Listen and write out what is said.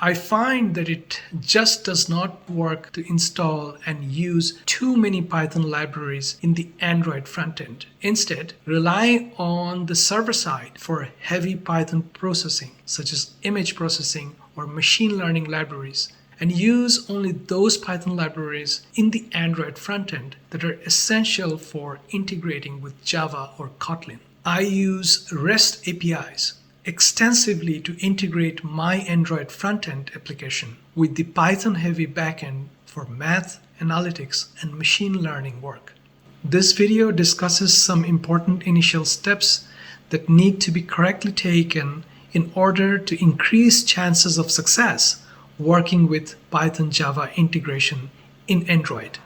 I find that it just does not work to install and use too many Python libraries in the Android frontend. Instead, rely on the server side for heavy Python processing, such as image processing or machine learning libraries, and use only those Python libraries in the Android frontend that are essential for integrating with Java or Kotlin. I use REST APIs extensively to integrate my Android front-end application with the Python-heavy backend for math, analytics, and machine learning work. This video discusses some important initial steps that need to be correctly taken in order to increase chances of success working with Python-Java integration in Android.